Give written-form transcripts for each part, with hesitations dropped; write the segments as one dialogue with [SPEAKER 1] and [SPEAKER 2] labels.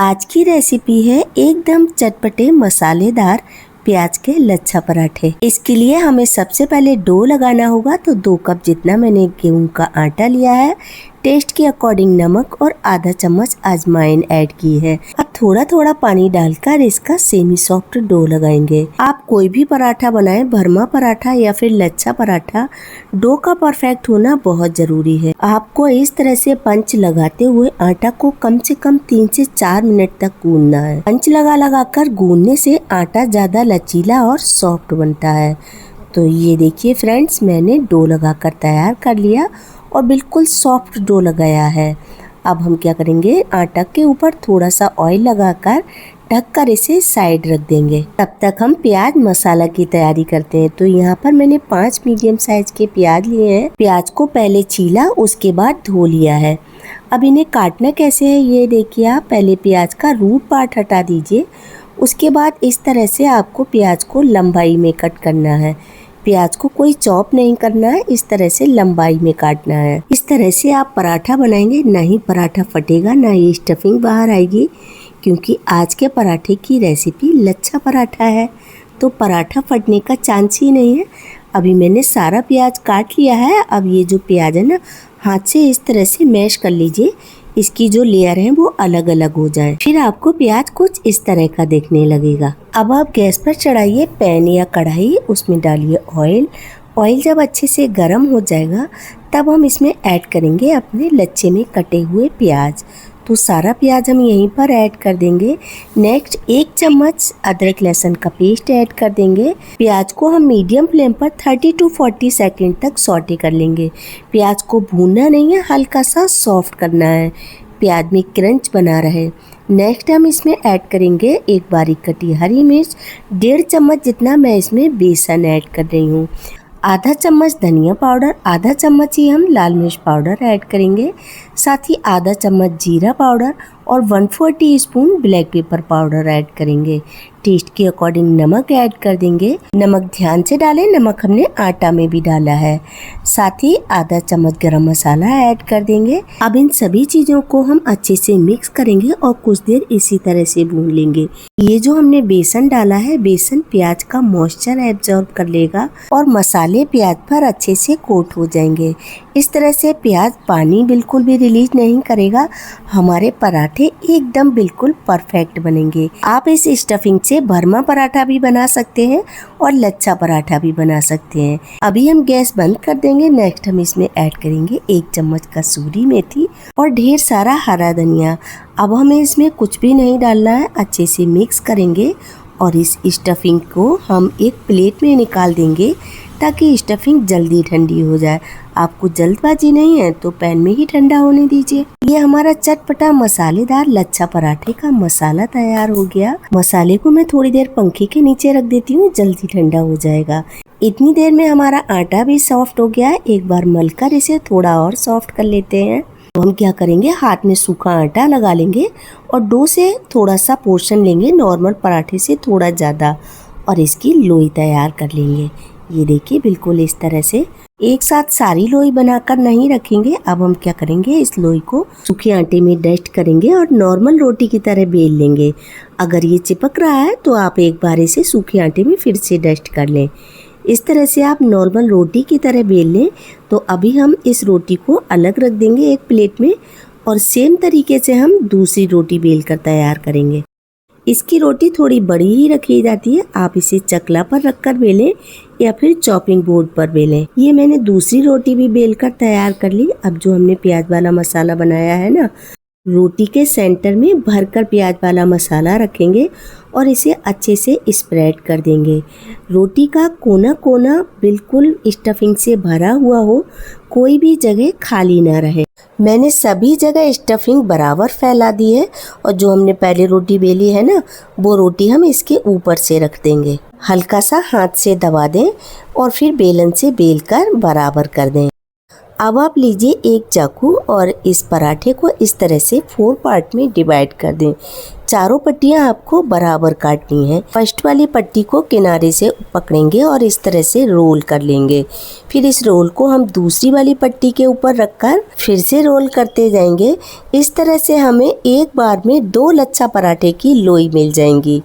[SPEAKER 1] आज की रेसिपी है एकदम चटपटे मसालेदार प्याज के लच्छा पराठे। इसके लिए हमें सबसे पहले डो लगाना होगा। तो 2 कप जितना मैंने गेहूं का आटा लिया है, टेस्ट के अकॉर्डिंग नमक और आधा चम्मच अजवाइन ऐड की है। अब थोड़ा थोड़ा पानी डालकर इसका सेमी सॉफ्ट डो लगाएंगे। आप कोई भी पराठा बनाएं, भरमा पराठा या फिर लच्छा पराठा, डो का परफेक्ट होना बहुत जरूरी है। आपको इस तरह से पंच लगाते हुए आटा को कम से कम 3 से 4 मिनट तक गूंदना है। पंच लगा कर गूंदने से आटा ज्यादा लचीला और सॉफ्ट बनता है। तो ये देखिए फ्रेंड्स, मैंने डो लगाकर तैयार कर लिया और बिल्कुल सॉफ्ट डो लगाया है। अब हम क्या करेंगे, आटा के ऊपर थोड़ा सा ऑयल लगाकर ढककर इसे साइड रख देंगे। तब तक हम प्याज मसाला की तैयारी करते हैं। तो यहाँ पर मैंने 5 मीडियम साइज के प्याज लिए हैं। प्याज को पहले छीला, उसके बाद धो लिया है। अब इन्हें काटना कैसे है ये देखिए आप। पहले प्याज का रूट पार्ट हटा दीजिए, उसके बाद इस तरह से आपको प्याज को लंबाई में कट करना है। प्याज को कोई चॉप नहीं करना है, इस तरह से लंबाई में काटना है। इस तरह से आप पराठा बनाएंगे, ना ही पराठा फटेगा, ना ही स्टफिंग बाहर आएगी, क्योंकि आज के पराठे की रेसिपी लच्छा पराठा है, तो पराठा फटने का चांस ही नहीं है। अभी मैंने सारा प्याज काट लिया है। अब ये जो प्याज है ना, हाथ से इस तरह से मैश कर लीजिए, इसकी जो लेयर है वो अलग अलग हो जाए। फिर आपको प्याज कुछ इस तरह का दिखने लगेगा। अब आप गैस पर चढ़ाइए पैन या कढ़ाई, उसमें डालिए ऑयल। ऑयल जब अच्छे से गर्म हो जाएगा तब हम इसमें ऐड करेंगे अपने लच्छे में कटे हुए प्याज। तो सारा प्याज हम यहीं पर ऐड कर देंगे। नेक्स्ट 1 चम्मच अदरक लहसुन का पेस्ट ऐड कर देंगे। प्याज को हम मीडियम फ्लेम पर 30 to 40 सेकेंड तक सॉटे कर लेंगे। प्याज को भूनना नहीं है, हल्का सा सॉफ्ट करना है, प्याज में क्रंच बना रहे। नेक्स्ट हम इसमें ऐड करेंगे एक बारीक कटी हरी मिर्च। 1.5 चम्मच जितना मैं इसमें बेसन ऐड कर रही हूँ। आधा चम्मच धनिया पाउडर, आधा चम्मच ही हम लाल मिर्च पाउडर ऐड करेंगे। साथ ही आधा चम्मच जीरा पाउडर और 1/4 teaspoon black pepper powder add करेंगे। टेस्ट के अकॉर्डिंग नमक ऐड कर देंगे। नमक ध्यान से डालें, नमक हमने आटा में भी डाला है। साथ ही आधा चम्मच गरम मसाला ऐड कर देंगे। अब इन सभी चीज़ों को हम अच्छे से मिक्स करेंगे और कुछ देर इसी तरह से भून लेंगे। ये जो हमने बेसन डाला है, बेसन प्याज का मॉइस्चर एब्जॉर्ब कर लेगा और मसाले प्याज पर अच्छे से कोट हो जाएंगे। इस तरह से प्याज पानी बिल्कुल भी रिलीज नहीं करेगा। हमारे पराठे एकदम बिल्कुल परफेक्ट बनेंगे। आप इस स्टफिंग से भरमा पराठा भी बना सकते हैं और लच्छा पराठा भी बना सकते हैं। अभी हम गैस बंद कर देंगे। नेक्स्ट हम इसमें ऐड करेंगे 1 चम्मच कसूरी मेथी और ढेर सारा हरा धनिया। अब हमें इसमें कुछ भी नहीं डालना है, अच्छे से मिक्स करेंगे और इस स्टफिंग को हम एक प्लेट में निकाल देंगे ताकि स्टफिंग जल्दी ठंडी हो जाए। आपको जल्दबाजी नहीं है तो पैन में ही ठंडा होने दीजिए। ये हमारा चटपटा मसालेदार लच्छा पराठे का मसाला तैयार हो गया। मसाले को मैं थोड़ी देर पंखे के नीचे रख देती हूँ, जल्दी ठंडा हो जाएगा। इतनी देर में हमारा आटा भी सॉफ्ट हो गया। एक बार मलकर इसे थोड़ा और सॉफ्ट कर लेते हैं। तो हम क्या करेंगे, हाथ में सूखा आटा लगा लेंगे और डो से थोड़ा सा पोर्शन लेंगे, नॉर्मल पराठे से थोड़ा ज़्यादा, और इसकी लोई तैयार कर लेंगे। ये देखिए बिल्कुल इस तरह से एक साथ सारी लोई बनाकर नहीं रखेंगे। अब हम क्या करेंगे, इस लोई को सूखे आटे में डस्ट करेंगे और नॉर्मल रोटी की तरह बेल लेंगे। अगर ये चिपक रहा है तो आप एक बार इसे सूखे आटे में फिर से डस्ट कर लें। इस तरह से आप नॉर्मल रोटी की तरह बेल लें। तो अभी हम इस रोटी को अलग रख देंगे एक प्लेट में और सेम तरीके से हम दूसरी रोटी बेल कर तैयार करेंगे। इसकी रोटी थोड़ी बड़ी ही रखी जाती है। आप इसे चकला पर रखकर बेलें या फिर चॉपिंग बोर्ड पर बेलें। ये मैंने दूसरी रोटी भी बेलकर तैयार कर ली। अब जो हमने प्याज वाला मसाला बनाया है ना, रोटी के सेंटर में भरकर प्याज वाला मसाला रखेंगे और इसे अच्छे से स्प्रेड कर देंगे। रोटी का कोना कोना बिल्कुल स्टफिंग से भरा हुआ हो, कोई भी जगह खाली ना रहे। मैंने सभी जगह स्टफिंग बराबर फैला दी है और जो हमने पहले रोटी बेली है ना, वो रोटी हम इसके ऊपर से रख देंगे। हल्का सा हाथ से दबा दें और फिर बेलन से बेलकर बराबर कर दें। अब आप लीजिए एक चाकू और इस पराठे को इस तरह से 4 पार्ट में डिवाइड कर दें। चारों पट्टियां आपको बराबर काटनी है। फर्स्ट वाली पट्टी को किनारे से पकड़ेंगे और इस तरह से रोल कर लेंगे। फिर इस रोल को हम दूसरी वाली पट्टी के ऊपर रखकर फिर से रोल करते जाएंगे। इस तरह से हमें एक बार में 2 लच्छा पराठे की लोई मिल जाएंगी।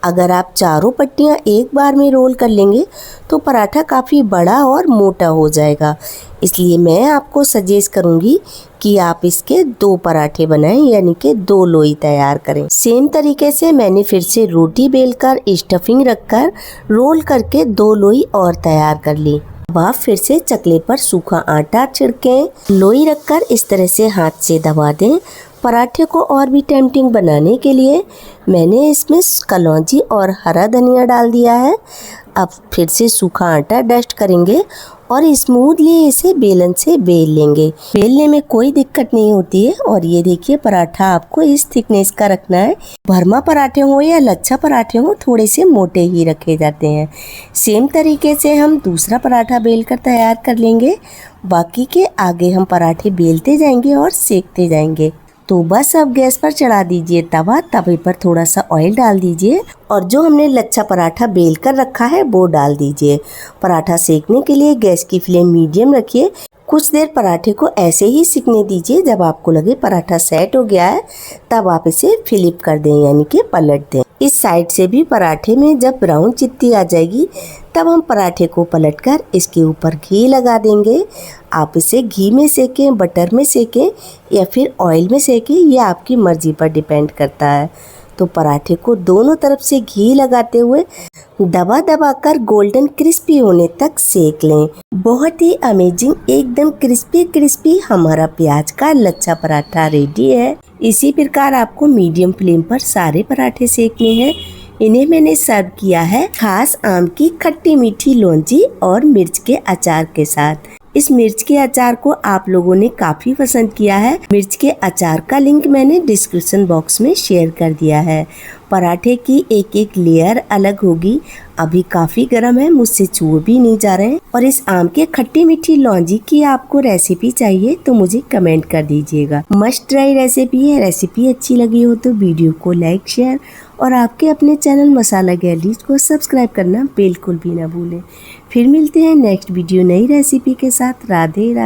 [SPEAKER 1] अगर आप चारों पट्टियां एक बार में रोल कर लेंगे तो पराठा काफ़ी बड़ा और मोटा हो जाएगा। इसलिए मैं आपको सजेस्ट करूंगी कि आप इसके 2 पराठे बनाएं, यानी कि 2 लोई तैयार करें। सेम तरीके से मैंने फिर से रोटी बेलकर स्टफिंग रखकर रोल करके 2 लोई और तैयार कर ली। अब आप फिर से चकले पर सूखा आटा छिड़कें, लोई रखकर इस तरह से हाथ से दबा दें। पराठे को और भी टेम्पटिंग बनाने के लिए मैंने इसमें कलौंजी और हरा धनिया डाल दिया है। अब फिर से सूखा आटा डस्ट करेंगे और स्मूथली इसे बेलन से बेल लेंगे। बेलने में कोई दिक्कत नहीं होती है। और ये देखिए, पराठा आपको इस थिकनेस का रखना है। भरमा पराठे हो या लच्छा पराठे हो, थोड़े से मोटे ही रखे जाते हैं। सेम तरीके से हम दूसरा पराठा बेलकर तैयार कर लेंगे। बाकी के आगे हम पराठे बेलते जाएंगे और सेकते जाएंगे। तो बस अब गैस पर चढ़ा दीजिए तवा, तवे पर थोड़ा सा ऑयल डाल दीजिए और जो हमने लच्छा पराठा बेल कर रखा है वो डाल दीजिए। पराठा सेकने के लिए गैस की फ्लेम मीडियम रखिए। कुछ देर पराठे को ऐसे ही सिकने दीजिए। जब आपको लगे पराठा सेट हो गया है तब आप इसे फ्लिप कर दें, यानी कि पलट दें। इस साइड से भी पराठे में जब ब्राउन चित्ती आ जाएगी तब हम पराठे को पलटकर इसके ऊपर घी लगा देंगे। आप इसे घी में सेकें, बटर में सेकें या फिर ऑयल में सेकें, ये आपकी मर्जी पर डिपेंड करता है। तो पराठे को दोनों तरफ से घी लगाते हुए दबा दबा कर गोल्डन क्रिस्पी होने तक सेक लें। बहुत ही अमेजिंग, एकदम क्रिस्पी क्रिस्पी हमारा प्याज का लच्छा पराठा रेडी है। इसी प्रकार आपको मीडियम फ्लेम पर सारे पराठे सेकने हैं। इन्हें मैंने सर्व किया है खास आम की खट्टी मीठी लौंजी और मिर्च के अचार के साथ। इस मिर्च के अचार को आप लोगों ने काफी पसंद किया है। मिर्च के अचार का लिंक मैंने डिस्क्रिप्शन बॉक्स में शेयर कर दिया है। पराठे की एक एक लेयर अलग होगी। अभी काफी गर्म है, मुझसे छू भी नहीं जा रहे हैं। और इस आम के खट्टी मीठी लौंजी की आपको रेसिपी चाहिए तो मुझे कमेंट कर दीजिएगा। मस्ट ट्राई रेसिपी है। रेसिपी अच्छी लगी हो तो वीडियो को लाइक, शेयर और आपके अपने चैनल मसाला गैलरीज को सब्सक्राइब करना बिल्कुल भी ना भूलें। फिर मिलते हैं नेक्स्ट वीडियो नई रेसिपी के साथ। राधे राधे।